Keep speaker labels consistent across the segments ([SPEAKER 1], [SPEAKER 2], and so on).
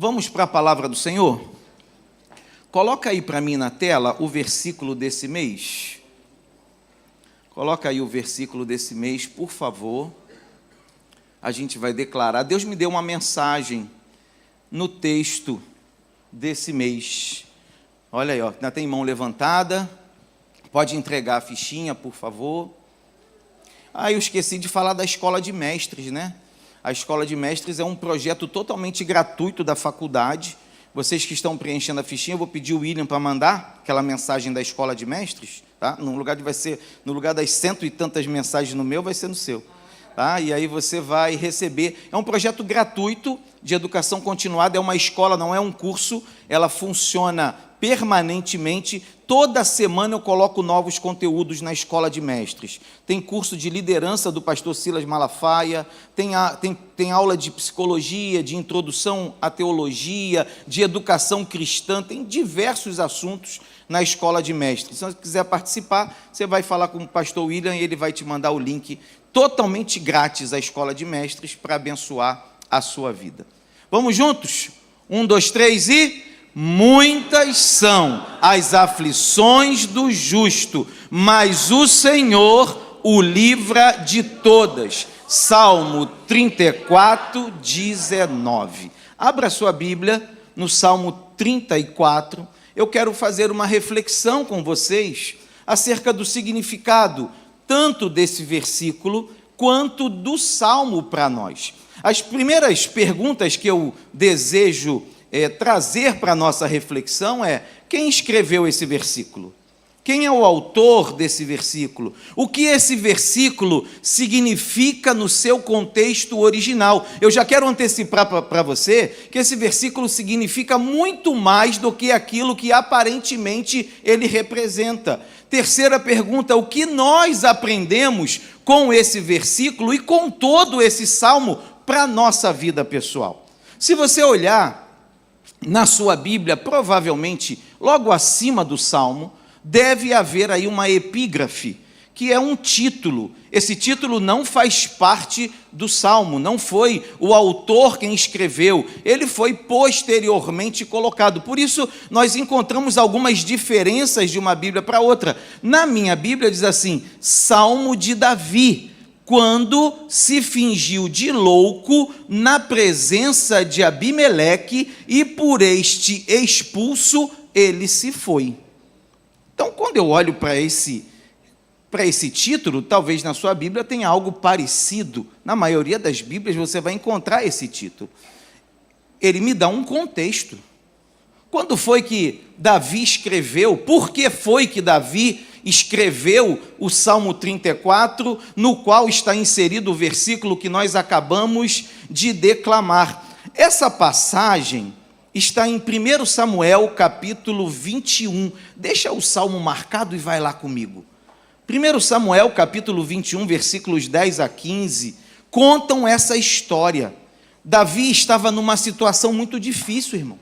[SPEAKER 1] Vamos para a palavra do Senhor? Coloca aí para mim na tela o versículo desse mês. Coloca aí o versículo desse mês, por favor. A gente vai declarar. Deus me deu uma mensagem no texto desse mês. Olha aí, ó, ainda tem mão levantada. Pode entregar a fichinha, por favor. Eu esqueci de falar da Escola de Mestres, né? A Escola de Mestres é um projeto totalmente gratuito da faculdade. Vocês que estão preenchendo a fichinha, eu vou pedir o William para mandar aquela mensagem da Escola de Mestres, tá? No lugar das 100 e tantas mensagens no meu, vai ser no seu. Tá? E aí você vai receber. É um projeto gratuito de educação continuada, é uma escola, não é um curso, ela funciona permanentemente. Toda semana eu coloco novos conteúdos na Escola de Mestres. Tem curso de liderança do pastor Silas Malafaia, tem aula de psicologia, de introdução à teologia, de educação cristã, tem diversos assuntos na Escola de Mestres. Se você quiser participar, você vai falar com o pastor William e ele vai te mandar o link totalmente grátis à Escola de Mestres para abençoar a sua vida. Vamos juntos? 1, 2, 3 e... Muitas são as aflições do justo, mas o Senhor o livra de todas. Salmo 34, 19. Abra sua Bíblia no Salmo 34. Eu quero fazer uma reflexão com vocês acerca do significado tanto desse versículo quanto do Salmo para nós. As primeiras perguntas que eu desejo trazer para a nossa reflexão é: quem escreveu esse versículo? Quem é o autor desse versículo? O que esse versículo significa no seu contexto original? Eu já quero antecipar para você que esse versículo significa muito mais do que aquilo que aparentemente ele representa. Terceira pergunta: o que nós aprendemos com esse versículo e com todo esse salmo para a nossa vida pessoal? Se você olhar na sua Bíblia, provavelmente, logo acima do Salmo, deve haver aí uma epígrafe, que é um título. Esse título não faz parte do Salmo, não foi o autor quem escreveu, ele foi posteriormente colocado. Por isso, nós encontramos algumas diferenças de uma Bíblia para outra. Na minha Bíblia diz assim: Salmo de Davi, quando se fingiu de louco na presença de Abimeleque e por este expulso ele se foi. Então, quando eu olho para esse título, talvez na sua Bíblia tenha algo parecido. Na maioria das Bíblias você vai encontrar esse título. Ele me dá um contexto. Quando foi que Davi escreveu? Por que foi que Davi escreveu o Salmo 34, no qual está inserido o versículo que nós acabamos de declamar? Essa passagem está em 1 Samuel, capítulo 21. Deixa o Salmo marcado e vai lá comigo. 1 Samuel, capítulo 21, versículos 10 a 15, contam essa história. Davi estava numa situação muito difícil, irmão.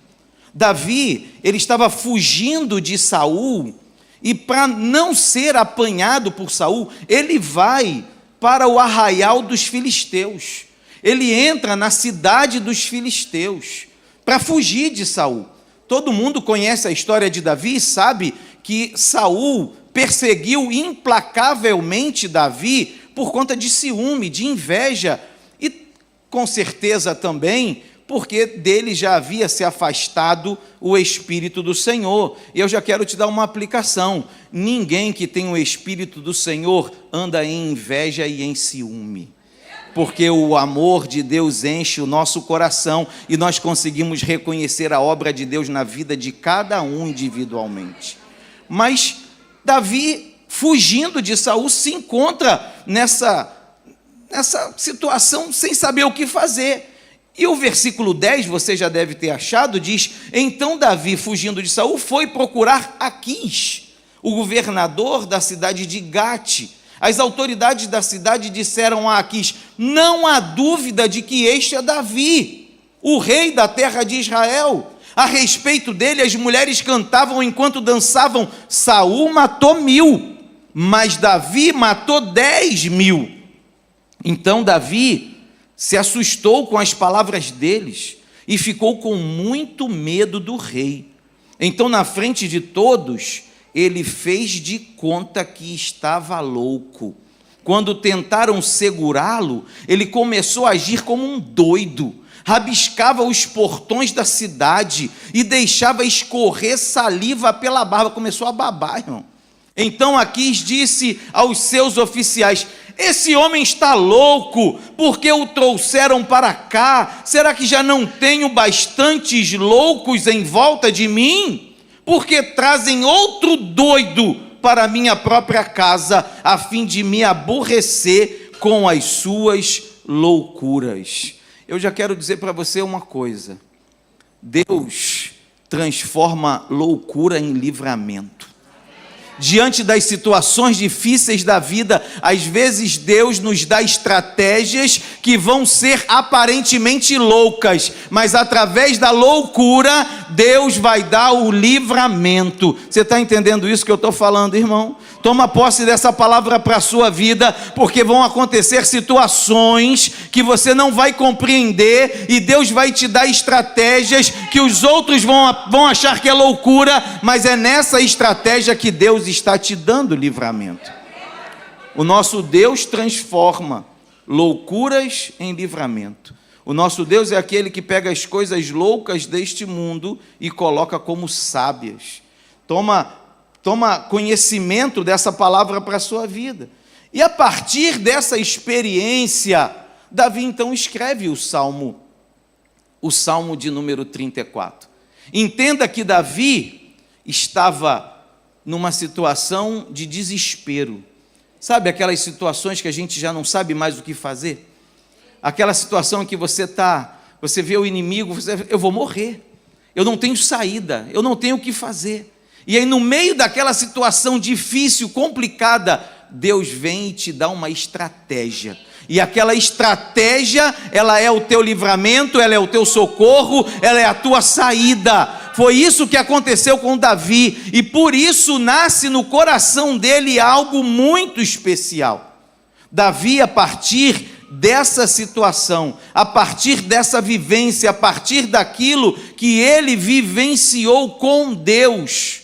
[SPEAKER 1] Davi, ele estava fugindo de Saul, e para não ser apanhado por Saul, ele vai para o arraial dos filisteus. Ele entra na cidade dos filisteus para fugir de Saul. Todo mundo conhece a história de Davi e sabe que Saul perseguiu implacavelmente Davi por conta de ciúme, de inveja e com certeza também porque dele já havia se afastado o Espírito do Senhor. E eu já quero te dar uma aplicação: ninguém que tem o Espírito do Senhor anda em inveja e em ciúme, porque o amor de Deus enche o nosso coração e nós conseguimos reconhecer a obra de Deus na vida de cada um individualmente. Mas Davi, fugindo de Saul, se encontra nessa situação sem saber o que fazer. E o versículo 10, você já deve ter achado, diz: então Davi, fugindo de Saul, foi procurar Aquis, o governador da cidade de Gate. As autoridades da cidade disseram a Aquis: não há dúvida de que este é Davi, o rei da terra de Israel. A respeito dele, as mulheres cantavam enquanto dançavam: Saul matou 1000, mas Davi matou 10.000. Então Davi se assustou com as palavras deles e ficou com muito medo do rei. Então, na frente de todos, ele fez de conta que estava louco. Quando tentaram segurá-lo, ele começou a agir como um doido, rabiscava os portões da cidade e deixava escorrer saliva pela barba. Começou a babar, irmão. Então Aquis disse aos seus oficiais: esse homem está louco, porque o trouxeram para cá? Será que já não tenho bastantes loucos em volta de mim? Porque trazem outro doido para a minha própria casa, a fim de me aborrecer com as suas loucuras. Eu já quero dizer para você uma coisa: Deus transforma loucura em livramento. Diante das situações difíceis da vida, às vezes Deus nos dá estratégias que vão ser aparentemente loucas, mas através da loucura, Deus vai dar o livramento. Você está entendendo isso que eu estou falando, irmão? Toma posse dessa palavra para a sua vida, porque vão acontecer situações que você não vai compreender, e Deus vai te dar estratégias que os outros vão achar que é loucura, mas é nessa estratégia que Deus está te dando livramento. O nosso Deus transforma loucuras em livramento. O nosso Deus é aquele que pega as coisas loucas deste mundo e coloca como sábias. Toma conhecimento dessa palavra para a sua vida. E a partir dessa experiência, Davi então escreve o Salmo de número 34. Entenda que Davi estava numa situação de desespero. Sabe aquelas situações que a gente já não sabe mais o que fazer? Aquela situação em que você vê o inimigo, eu vou morrer, eu não tenho saída, eu não tenho o que fazer. E aí, no meio daquela situação difícil, complicada, Deus vem e te dá uma estratégia. E aquela estratégia, ela é o teu livramento, ela é o teu socorro, ela é a tua saída. Foi isso que aconteceu com Davi, e por isso nasce no coração dele algo muito especial. Davi, a partir dessa situação, a partir dessa vivência, a partir daquilo que ele vivenciou com Deus,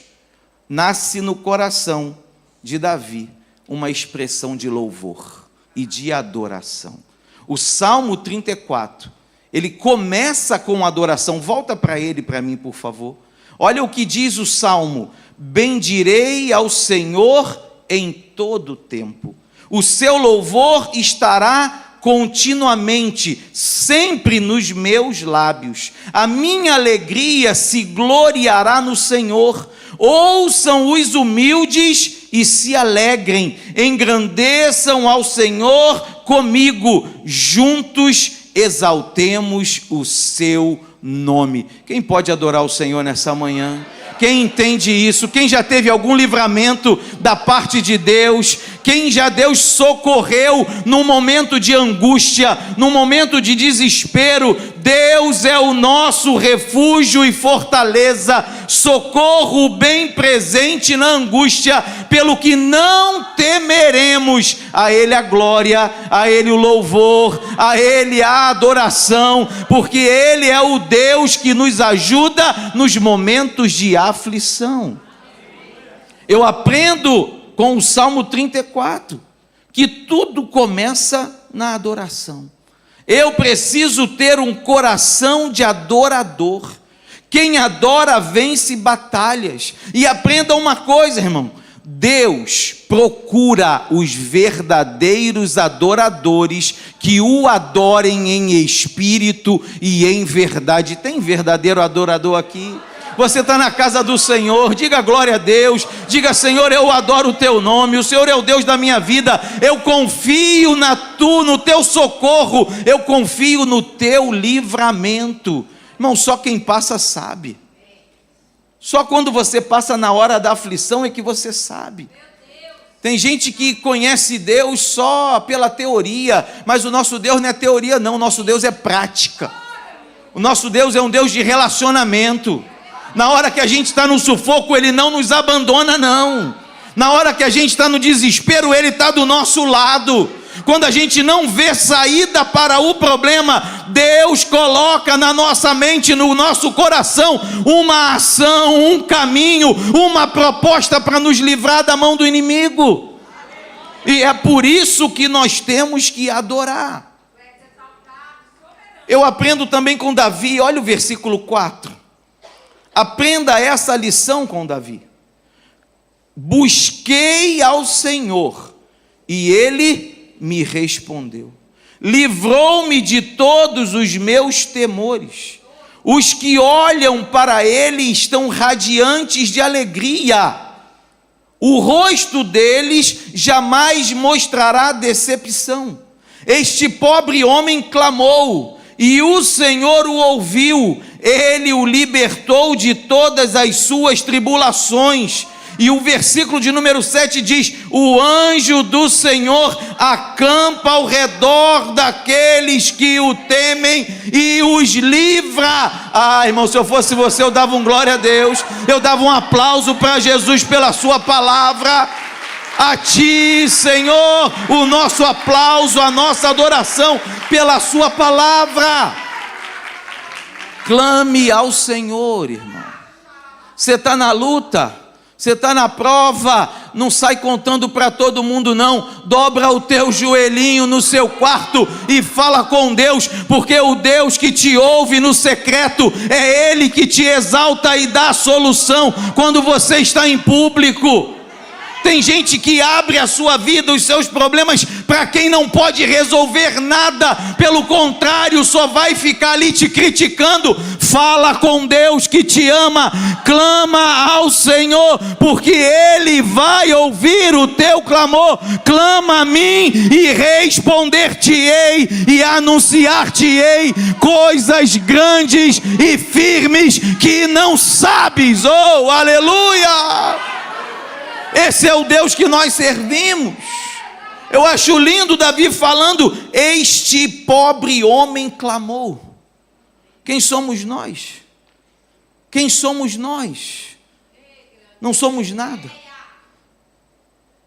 [SPEAKER 1] nasce no coração de Davi uma expressão de louvor e de adoração. O Salmo 34, ele começa com adoração. Volta para ele, para mim, por favor. Olha o que diz o Salmo: bendirei ao Senhor em todo o tempo, o seu louvor estará continuamente, sempre nos meus lábios. A minha alegria se gloriará no Senhor. Ouçam os humildes e se alegrem, engrandeçam ao Senhor comigo, juntos exaltemos o seu nome. Quem pode adorar o Senhor nessa manhã? Quem entende isso? Quem já teve algum livramento da parte de Deus? Quem já Deus socorreu num momento de angústia, num momento de desespero? Deus é o nosso refúgio e fortaleza, socorro bem presente na angústia, pelo que não temeremos. A Ele a glória, a Ele o louvor, a Ele a adoração, porque Ele é o Deus que nos ajuda nos momentos de aflição. Eu aprendo com o Salmo 34 que tudo começa na adoração. Eu preciso ter um coração de adorador. Quem adora vence batalhas. E aprenda uma coisa, irmão: Deus procura os verdadeiros adoradores que o adorem em espírito e em verdade. Tem verdadeiro adorador aqui? Você está na casa do Senhor, diga glória a Deus, diga: Senhor, eu adoro o teu nome, o Senhor é o Deus da minha vida, eu confio no teu socorro, eu confio no teu livramento. Irmão, só quem passa sabe. Só quando você passa na hora da aflição é que você sabe. Tem gente que conhece Deus só pela teoria, mas o nosso Deus não é teoria não, o nosso Deus é prática. O nosso Deus é um Deus de relacionamento. Na hora que a gente está no sufoco, Ele não nos abandona não. Na hora que a gente está no desespero, Ele está do nosso lado. quando a gente não vê saída para o problema, Deus coloca na nossa mente, no nosso coração, uma ação, um caminho, uma proposta para nos livrar da mão do inimigo. E é por isso que nós temos que adorar. Eu aprendo também com Davi, olha o versículo 4. Aprenda essa lição com Davi. Busquei ao Senhor, e Ele me respondeu. Livrou-me de todos os meus temores. Os que olham para Ele estão radiantes de alegria. O rosto deles jamais mostrará decepção. Este pobre homem clamou, e o Senhor o ouviu. Ele o libertou de todas as suas tribulações. E o versículo de número 7 diz: o anjo do Senhor acampa ao redor daqueles que o temem e os livra. Ah, irmão, se eu fosse você, eu dava um glória a Deus, eu dava um aplauso para Jesus pela sua palavra. A ti, Senhor, o nosso aplauso, a nossa adoração pela sua palavra. Clame ao Senhor, irmão. Você está na luta, você está na prova, não sai contando para todo mundo não. Dobra o teu joelhinho no seu quarto e fala com Deus, porque o Deus que te ouve no secreto é Ele que te exalta e dá a solução quando você está em público. Tem gente que abre a sua vida, os seus problemas, para quem não pode resolver nada, pelo contrário, só vai ficar ali te criticando. Fala com Deus que te ama, clama ao Senhor, porque Ele vai ouvir o teu clamor. Clama a mim e responder-te-ei e anunciar-te-ei coisas grandes e firmes que não sabes. Oh, aleluia! Esse é o Deus que nós servimos. Eu acho lindo Davi falando: este pobre homem clamou. Quem somos nós? Quem somos nós? Não somos nada.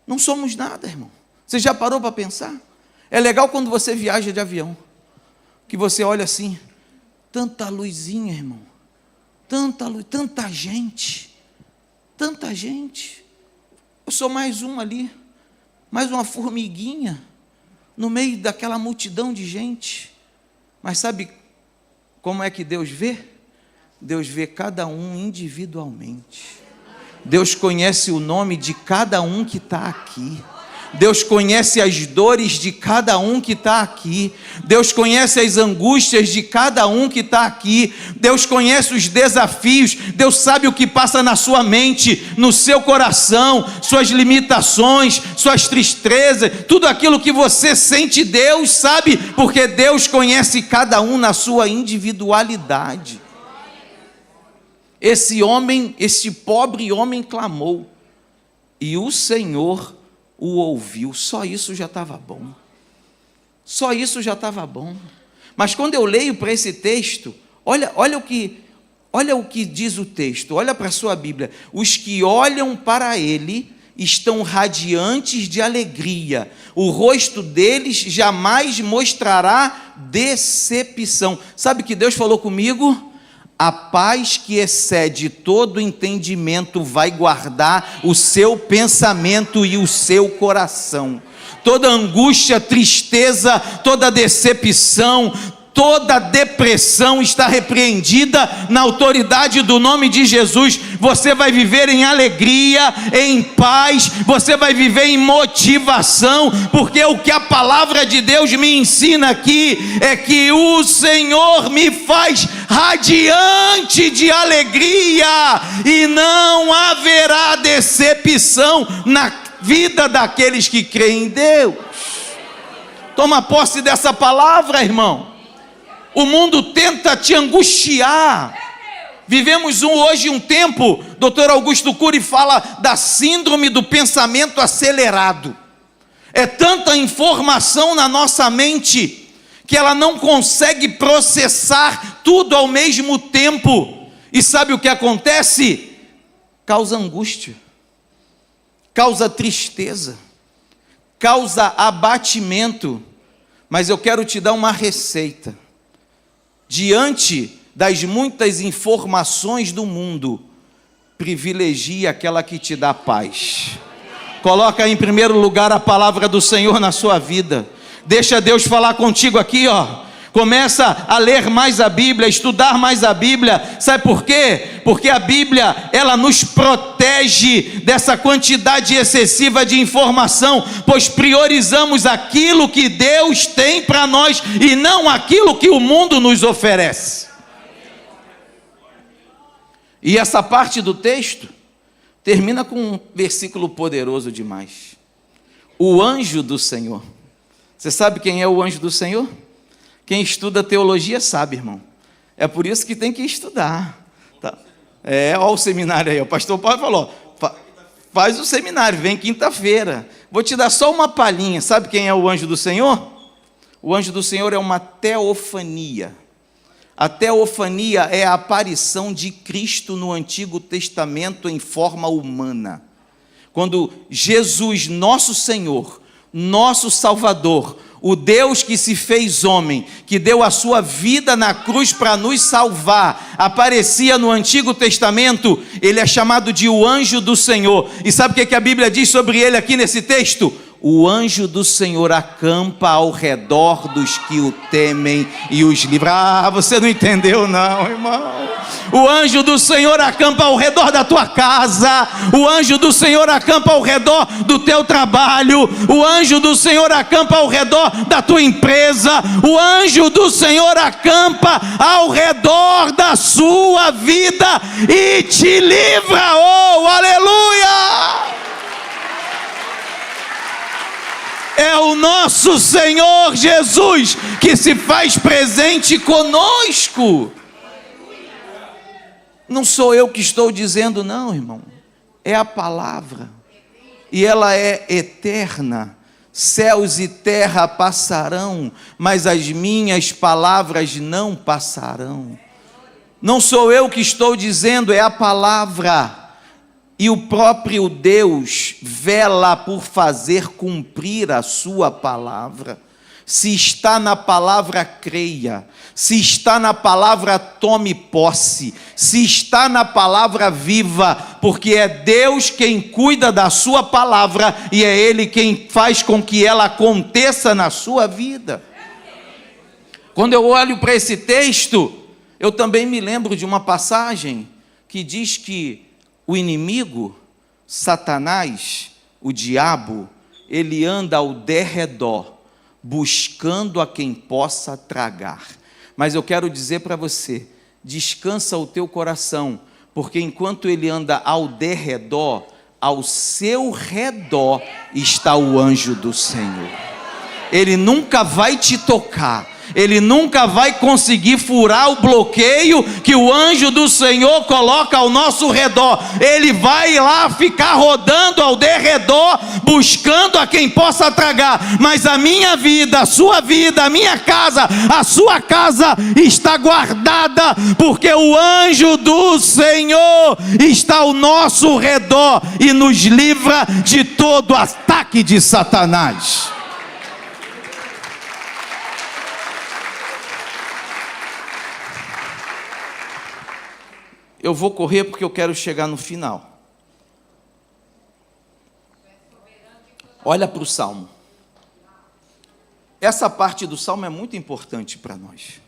[SPEAKER 1] Não somos nada, irmão. Você já parou para pensar? É legal quando você viaja de avião, que você olha assim, tanta luzinha, irmão, tanta luz, tanta gente. Eu sou mais um ali, mais uma formiguinha, no meio daquela multidão de gente. Mas sabe como é que Deus vê? Deus vê cada um individualmente. Deus conhece o nome de cada um que está aqui. Deus conhece as dores de cada um que está aqui. Deus conhece as angústias de cada um que está aqui. Deus conhece os desafios. Deus sabe o que passa na sua mente, no seu coração, suas limitações, suas tristezas, tudo aquilo que você sente. Deus sabe, porque Deus conhece cada um na sua individualidade. Esse pobre homem clamou, e o Senhor o ouviu. Só isso já estava bom. Só isso já estava bom. Mas quando eu leio para esse texto, olha o que diz o texto. Olha para a sua Bíblia. Os que olham para ele estão radiantes de alegria. O rosto deles jamais mostrará decepção. Sabe que Deus falou comigo? A paz que excede todo entendimento vai guardar o seu pensamento e o seu coração. Toda angústia, tristeza, toda decepção, toda depressão está repreendida na autoridade do nome de Jesus. Você vai viver em alegria, em paz, você vai viver em motivação, porque o que a palavra de Deus me ensina aqui é que o Senhor me faz radiante de alegria, e não haverá decepção na vida daqueles que creem em Deus. Toma posse dessa palavra, irmão. O mundo tenta te angustiar. Vivemos hoje um tempo, Dr. Augusto Cury fala da síndrome do pensamento acelerado. É tanta informação na nossa mente que ela não consegue processar tudo ao mesmo tempo. E sabe o que acontece? Causa angústia, causa tristeza, causa abatimento, mas eu quero te dar uma receita. Diante das muitas informações do mundo, privilegie aquela que te dá paz. Coloca em primeiro lugar a palavra do Senhor na sua vida. Deixa Deus falar contigo aqui, ó. Começa a ler mais a Bíblia, estudar mais a Bíblia. Sabe por quê? Porque a Bíblia, ela nos protege dessa quantidade excessiva de informação, pois priorizamos aquilo que Deus tem para nós e não aquilo que o mundo nos oferece. E essa parte do texto termina com um versículo poderoso demais. O anjo do Senhor. Você sabe quem é o anjo do Senhor? Quem estuda teologia sabe, irmão. É por isso que tem que estudar. Tá? Olha o seminário aí. O pastor Paulo falou, faz o seminário, vem quinta-feira. Vou te dar só uma palhinha. Sabe quem é o anjo do Senhor? O anjo do Senhor é uma teofania. A teofania é a aparição de Cristo no Antigo Testamento em forma humana. Quando Jesus, nosso Senhor, nosso Salvador, o Deus que se fez homem, que deu a sua vida na cruz para nos salvar, aparecia no Antigo Testamento, ele é chamado de o anjo do Senhor. E sabe o que a Bíblia diz sobre ele aqui nesse texto? O anjo do Senhor acampa ao redor dos que o temem e os livra. Ah, você não entendeu não, irmão. O anjo do Senhor acampa ao redor da tua casa. O anjo do Senhor acampa ao redor do teu trabalho. O anjo do Senhor acampa ao redor da tua empresa. O anjo do Senhor acampa ao redor da sua vida e te livra. Oh, aleluia! É o nosso Senhor Jesus que se faz presente conosco. Não sou eu que estou dizendo não, irmão. É a palavra. E ela é eterna. Céus e terra passarão, mas as minhas palavras não passarão. Não sou eu que estou dizendo, é a palavra. E o próprio Deus vela por fazer cumprir a sua palavra. Se está na palavra, creia. Se está na palavra, tome posse. Se está na palavra, viva. Porque é Deus quem cuida da sua palavra e é Ele quem faz com que ela aconteça na sua vida. Quando eu olho para esse texto, eu também me lembro de uma passagem que diz que o inimigo, Satanás, o diabo, ele anda ao derredor, buscando a quem possa tragar. Mas eu quero dizer para você, descansa o teu coração, porque enquanto ele anda ao derredor, ao seu redor está o anjo do Senhor. Ele nunca vai te tocar. Ele nunca vai conseguir furar o bloqueio que o anjo do Senhor coloca ao nosso redor. Ele vai lá ficar rodando ao derredor, buscando a quem possa tragar. Mas a minha vida, a sua vida, a minha casa, a sua casa está guardada, porque o anjo do Senhor está ao nosso redor e nos livra de todo ataque de Satanás. Eu vou correr porque eu quero chegar no final. Olha para o Salmo. Essa parte do Salmo é muito importante para nós.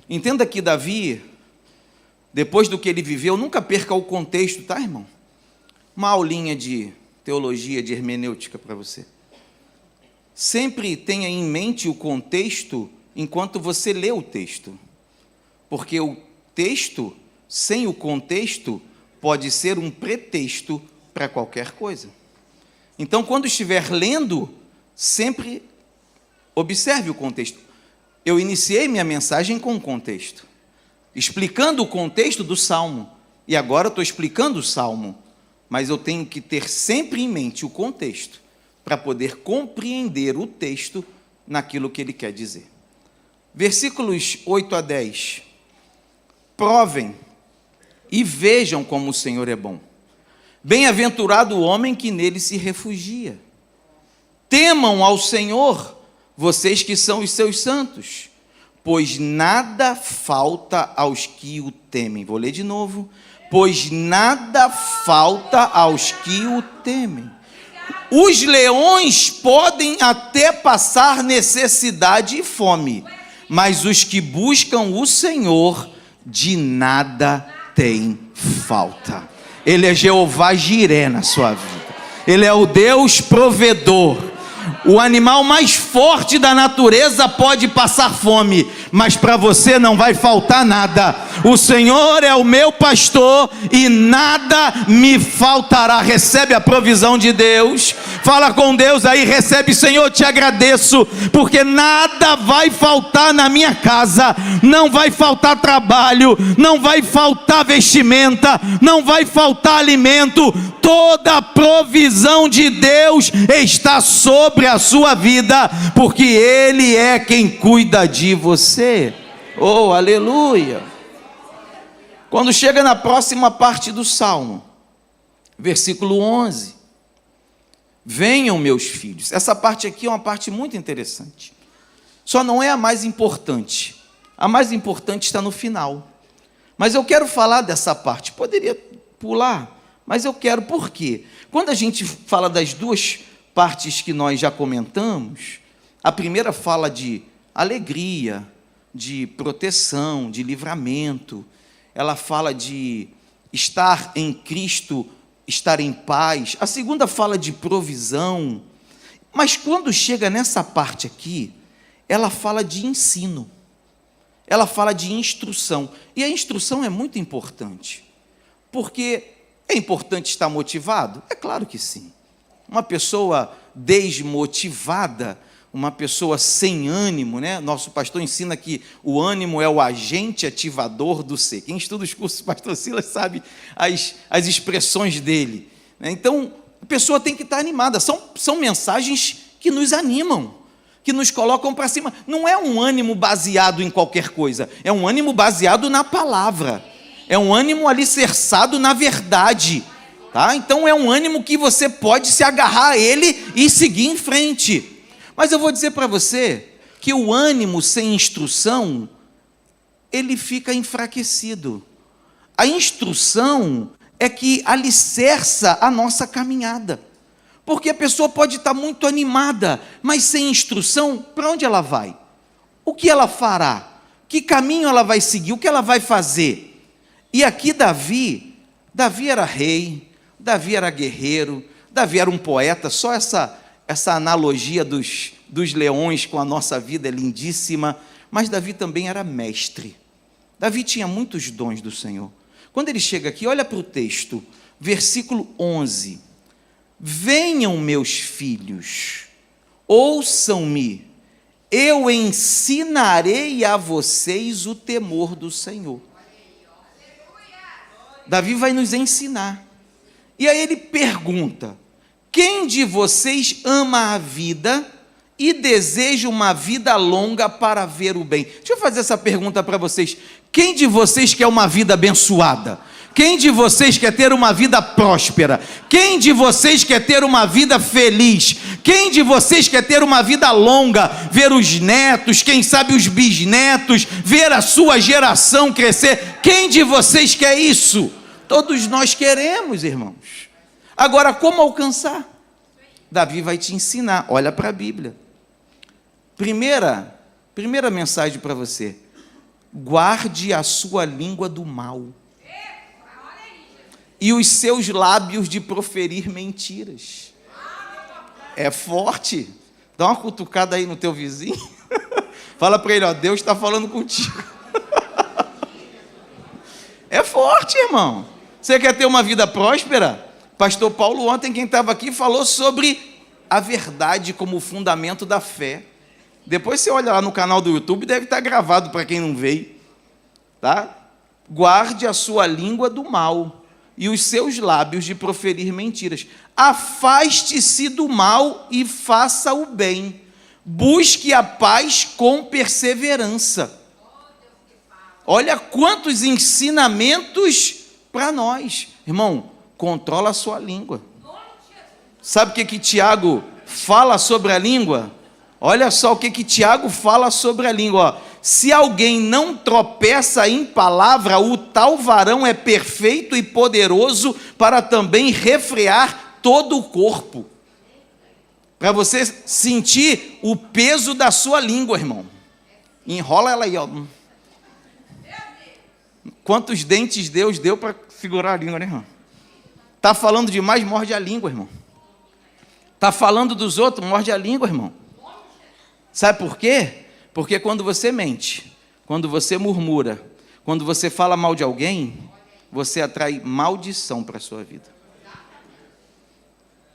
[SPEAKER 1] Entenda que Davi, depois do que ele viveu, nunca perca o contexto, tá, irmão? Uma aulinha de teologia, de hermenêutica para você. Sempre tenha em mente o contexto enquanto você lê o texto. Porque o texto, sem o contexto, pode ser um pretexto para qualquer coisa. Então, quando estiver lendo, sempre observe o contexto. Eu iniciei minha mensagem com o contexto, explicando o contexto do Salmo, e agora estou explicando o Salmo, mas eu tenho que ter sempre em mente o contexto, para poder compreender o texto naquilo que ele quer dizer. Versículos 8 a 10. Provem e vejam como o Senhor é bom. Bem-aventurado o homem que nele se refugia. Temam ao Senhor, vocês que são os seus santos, pois nada falta aos que o temem. Vou ler de novo. Pois nada falta aos que o temem. Os leões podem até passar necessidade e fome, mas os que buscam o Senhor, de nada têm falta. Ele é Jeová Jiré na sua vida. Ele é o Deus provedor. O animal mais forte da natureza pode passar fome, mas para você não vai faltar nada. O Senhor é o meu pastor e nada me faltará. Recebe a provisão de Deus. Fala com Deus aí, recebe. Senhor, te agradeço, porque nada vai faltar na minha casa. Não vai faltar trabalho, não vai faltar vestimenta, não vai faltar alimento. Toda a provisão de Deus está sobre a sua vida, porque Ele é quem cuida de você. Oh, aleluia! Quando chega na próxima parte do Salmo, versículo 11: venham meus filhos. Essa parte aqui é uma parte muito interessante. Só não é a mais importante. A mais importante está no final. Mas eu quero falar dessa parte. Poderia pular, mas eu quero. Por quê? Quando a gente fala das duas partes que nós já comentamos, a primeira fala de alegria, de proteção, de livramento. Ela fala de estar em Cristo, estar em paz. A segunda fala de provisão. Mas quando chega nessa parte aqui, ela fala de ensino. Ela fala de instrução. E a instrução é muito importante. Porque é importante estar motivado? É claro que sim. Uma pessoa desmotivada, uma pessoa sem ânimo, né? Nosso pastor ensina que o ânimo é o agente ativador do ser. Quem estuda os cursos do pastor Silas sabe as expressões dele, né? Então, a pessoa tem que estar animada. São mensagens que nos animam, que nos colocam para cima. Não é um ânimo baseado em qualquer coisa, é um ânimo baseado na palavra, é um ânimo alicerçado na verdade, tá? Então é um ânimo que você pode se agarrar a ele e seguir em frente. Mas eu vou dizer para você que o ânimo sem instrução, ele fica enfraquecido. A instrução é que alicerça a nossa caminhada. Porque a pessoa pode estar muito animada, mas sem instrução, para onde ela vai? O que ela fará? Que caminho ela vai seguir? O que ela vai fazer? E aqui Davi era rei, Davi era guerreiro, Davi era um poeta. Só essa analogia dos leões com a nossa vida é lindíssima. Mas Davi também era mestre. Davi tinha muitos dons do Senhor. Quando ele chega aqui, olha para o texto, versículo 11. Venham meus filhos, ouçam-me, eu ensinarei a vocês o temor do Senhor. Davi vai nos ensinar. E aí ele pergunta: quem de vocês ama a vida e deseja uma vida longa para ver o bem? Deixa eu fazer essa pergunta para vocês. Quem de vocês quer uma vida abençoada? Quem de vocês quer ter uma vida próspera? Quem de vocês quer ter uma vida feliz? Quem de vocês quer ter uma vida longa? Ver os netos, quem sabe os bisnetos, ver a sua geração crescer. Quem de vocês quer isso? Todos nós queremos, irmãos. Agora, como alcançar? Davi vai te ensinar. Olha para a Bíblia. Primeira mensagem para você: guarde a sua língua do mal e os seus lábios de proferir mentiras. É forte. Dá uma cutucada aí no teu vizinho. Fala para ele, ó, Deus está falando contigo. É forte, irmão. Você quer ter uma vida próspera? Pastor Paulo ontem, quem estava aqui, falou sobre a verdade como fundamento da fé. Depois você olha lá no canal do YouTube, deve estar gravado para quem não veio, tá? Guarde a sua língua do mal e os seus lábios de proferir mentiras. Afaste-se do mal e faça o bem. Busque a paz com perseverança. Olha quantos ensinamentos para nós. Irmão, controla a sua língua. Sabe o que Tiago fala sobre a língua? Olha só o que Tiago fala sobre a língua. Ó. Se alguém não tropeça em palavra, o tal varão é perfeito e poderoso para também refrear todo o corpo. Para você sentir o peso da sua língua, irmão. Enrola ela aí, ó. Quantos dentes Deus deu para segurar a língua, né, irmão? Está falando demais, morde a língua, irmão. Está falando dos outros, morde a língua, irmão. Sabe por quê? Porque quando você mente, quando você murmura, quando você fala mal de alguém, você atrai maldição para a sua vida.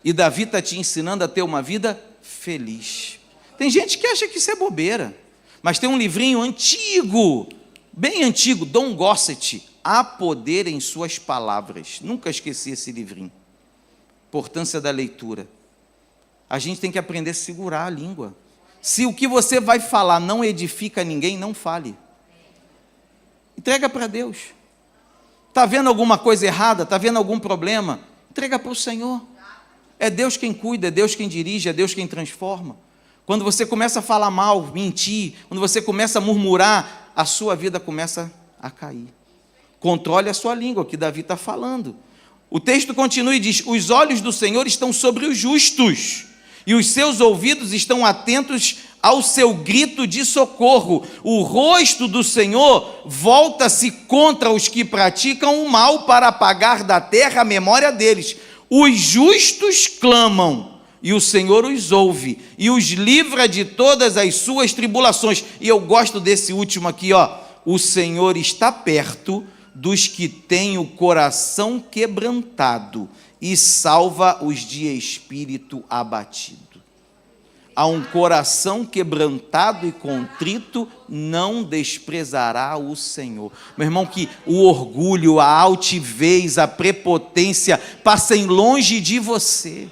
[SPEAKER 1] E Davi está te ensinando a ter uma vida feliz. Tem gente que acha que isso é bobeira, mas tem um livrinho antigo, bem antigo, Dom Gossett, Há Poder em Suas Palavras. Nunca esqueci esse livrinho. Importância da leitura. A gente tem que aprender a segurar a língua. Se o que você vai falar não edifica ninguém, não fale. Entrega para Deus. Está vendo alguma coisa errada? Está vendo algum problema? Entrega para o Senhor. É Deus quem cuida, é Deus quem dirige, é Deus quem transforma. Quando você começa a falar mal, mentir, quando você começa a murmurar, a sua vida começa a cair. Controle a sua língua, que Davi está falando. O texto continua e diz: os olhos do Senhor estão sobre os justos, e os seus ouvidos estão atentos ao seu grito de socorro. O rosto do Senhor volta-se contra os que praticam o mal, para apagar da terra a memória deles. Os justos clamam, e o Senhor os ouve, e os livra de todas as suas tribulações. E eu gosto desse último aqui, ó. O Senhor está perto dos que têm o coração quebrantado, e salva os de espírito abatido. A um coração quebrantado e contrito não desprezará o Senhor. Meu irmão, que o orgulho, a altivez, a prepotência passem longe de você.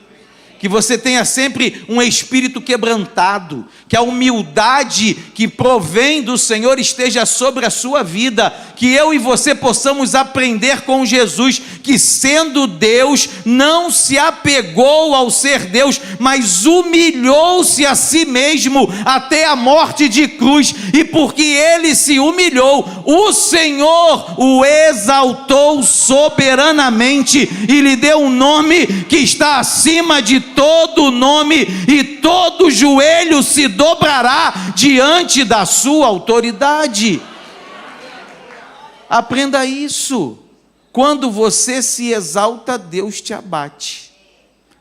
[SPEAKER 1] Que você tenha sempre um espírito quebrantado, que a humildade que provém do Senhor esteja sobre a sua vida, que eu e você possamos aprender com Jesus, que sendo Deus, não se apegou ao ser Deus, mas humilhou-se a si mesmo até a morte de cruz, e porque ele se humilhou, o Senhor o exaltou soberanamente, e lhe deu um nome que está acima de todo nome, e todo joelho se dobrará diante da sua autoridade. Aprenda isso. Quando você se exalta, Deus te abate,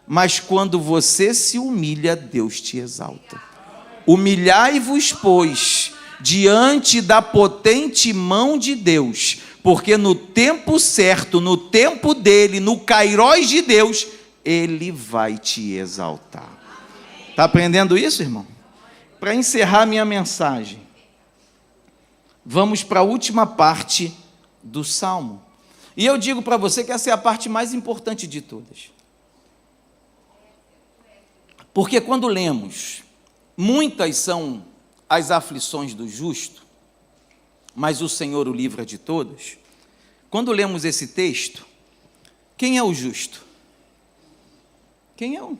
[SPEAKER 1] mas quando você se humilha, Deus te exalta. Humilhai-vos, pois, diante da potente mão de Deus, porque no tempo certo, no tempo dele, no kairós de Deus, ele vai te exaltar. Está aprendendo isso, irmão? Para encerrar minha mensagem, vamos para a última parte do Salmo. E eu digo para você que essa é a parte mais importante de todas. Porque quando lemos, muitas são as aflições do justo, mas o Senhor o livra de todas. Quando lemos esse texto, quem é o justo? Quem é o?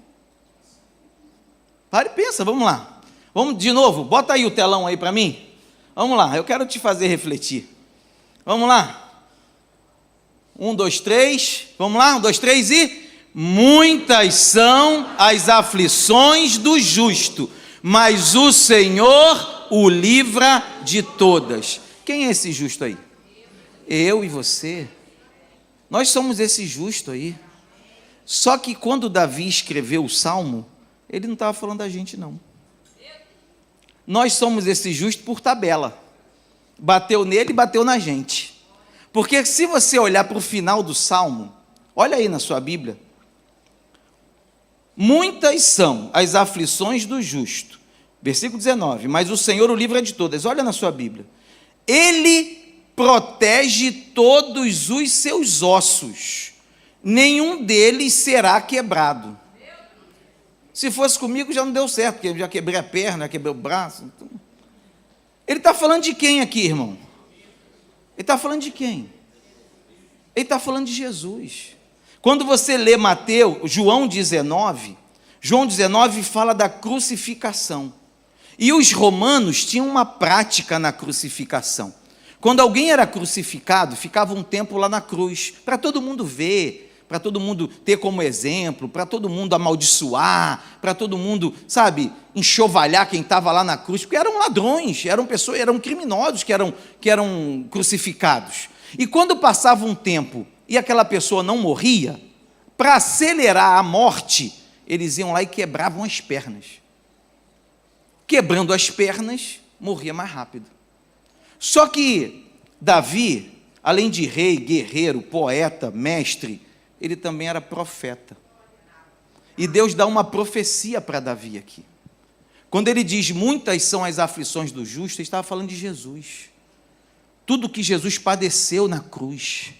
[SPEAKER 1] Para e pensa, vamos lá. Vamos de novo, bota aí o telão aí para mim. Vamos lá, eu quero te fazer refletir. Vamos lá. 1, 2, 3. Vamos lá, 1, 2, 3 e... Muitas são as aflições do justo, mas o Senhor o livra de todas. Quem é esse justo aí? Eu e você. Nós somos esse justo aí. Só que quando Davi escreveu o Salmo, ele não estava falando da gente, não. Nós somos esse justo por tabela. Bateu nele e bateu na gente. Porque se você olhar para o final do Salmo, olha aí na sua Bíblia, muitas são as aflições do justo. Versículo 19, mas o Senhor o livra de todas. Olha na sua Bíblia. Ele protege todos os seus ossos, nenhum deles será quebrado. Se fosse comigo já não deu certo, porque eu já quebrei a perna, já quebrei o braço. Então... Ele está falando de quem aqui, irmão? Ele está falando de quem? Ele está falando de Jesus. Quando você lê João 19, João 19 fala da crucificação. E os romanos tinham uma prática na crucificação. Quando alguém era crucificado, ficava um tempo lá na cruz, para todo mundo ver, para todo mundo ter como exemplo, para todo mundo amaldiçoar, para todo mundo, sabe, enxovalhar quem estava lá na cruz, porque eram ladrões, eram criminosos que eram crucificados. E quando passava um tempo e aquela pessoa não morria, para acelerar a morte, eles iam lá e quebravam as pernas. Quebrando as pernas, morria mais rápido. Só que Davi, além de rei, guerreiro, poeta, mestre, ele também era profeta. E Deus dá uma profecia para Davi aqui. Quando ele diz, muitas são as aflições do justo, ele estava falando de Jesus. Tudo que Jesus padeceu na cruz,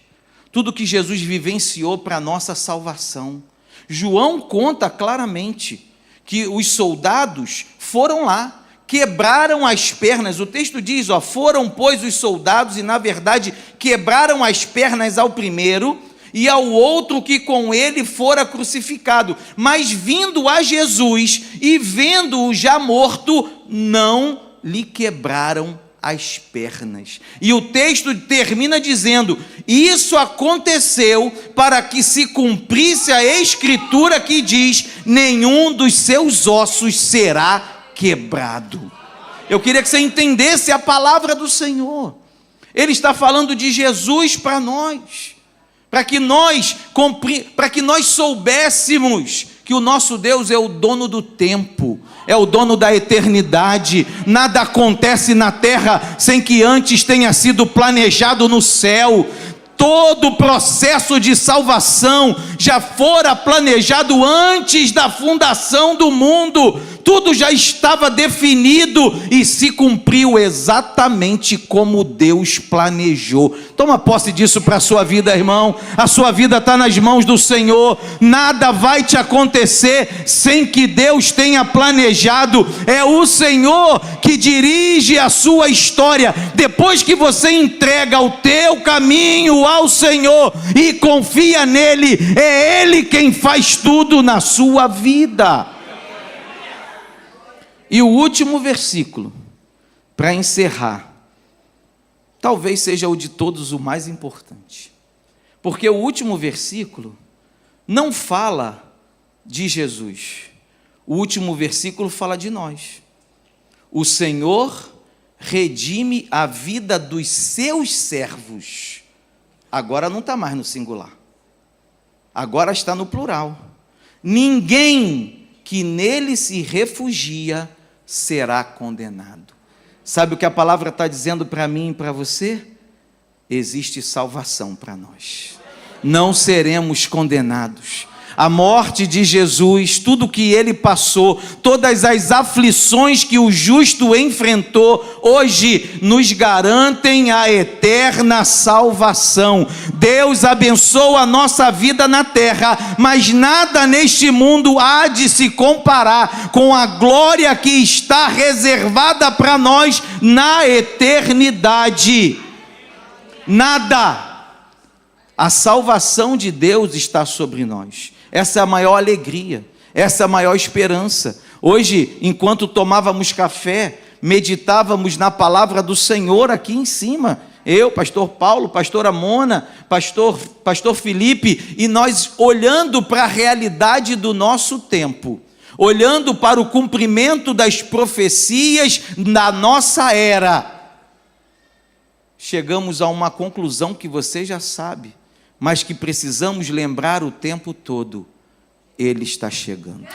[SPEAKER 1] tudo que Jesus vivenciou para a nossa salvação. João conta claramente que os soldados foram lá, quebraram as pernas. O texto diz, foram, pois, os soldados e, na verdade, quebraram as pernas ao primeiro e ao outro que com ele fora crucificado. Mas vindo a Jesus e vendo-o já morto, não lhe quebraram as pernas. E o texto termina dizendo, isso aconteceu para que se cumprisse a escritura que diz, nenhum dos seus ossos será quebrado. Eu queria que você entendesse a palavra do Senhor. Ele está falando de Jesus para nós, para que nós soubéssemos que o nosso Deus é o dono do tempo, é o dono da eternidade. Nada acontece na terra sem que antes tenha sido planejado no céu. Todo o processo de salvação já fora planejado antes da fundação do mundo. Tudo já estava definido e se cumpriu exatamente como Deus planejou. Toma posse disso para a sua vida, irmão. A sua vida está nas mãos do Senhor. Nada vai te acontecer sem que Deus tenha planejado. É o Senhor que dirige a sua história. Depois que você entrega o teu caminho ao Senhor e confia nele, é Ele quem faz tudo na sua vida. E o último versículo, para encerrar, talvez seja o de todos o mais importante, porque o último versículo não fala de Jesus, o último versículo fala de nós. O Senhor redime a vida dos seus servos. Agora não está mais no singular, agora está no plural. Ninguém que nele se refugia será condenado. Sabe o que a palavra está dizendo para mim e para você? Existe salvação para nós. Não seremos condenados. A morte de Jesus, tudo que ele passou, todas as aflições que o justo enfrentou, hoje nos garantem a eterna salvação. Deus abençoa a nossa vida na terra, mas nada neste mundo há de se comparar com a glória que está reservada para nós na eternidade. Nada. A salvação de Deus está sobre nós. Essa é a maior alegria, essa é a maior esperança. Hoje, enquanto tomávamos café, meditávamos na palavra do Senhor aqui em cima. Eu, pastor Paulo, pastora Mona, pastor Felipe, e nós olhando para a realidade do nosso tempo, olhando para o cumprimento das profecias da nossa era, chegamos a uma conclusão que você já sabe, mas que precisamos lembrar o tempo todo. Ele está chegando.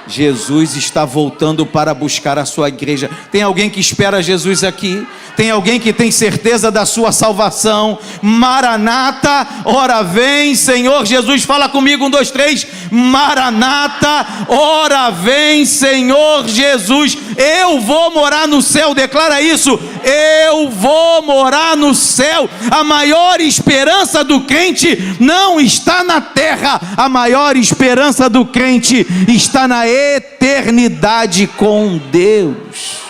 [SPEAKER 1] Jesus está voltando para buscar a sua igreja. Tem alguém que espera Jesus aqui? Tem alguém que tem certeza da sua salvação? Maranata, ora vem, Senhor Jesus. Fala comigo, 1, 2, 3. Maranata, ora vem, Senhor Jesus. Eu vou morar no céu, declara isso. Eu vou morar no céu. A maior esperança do crente não está na terra. A maior esperança do crente está na eternidade com Deus.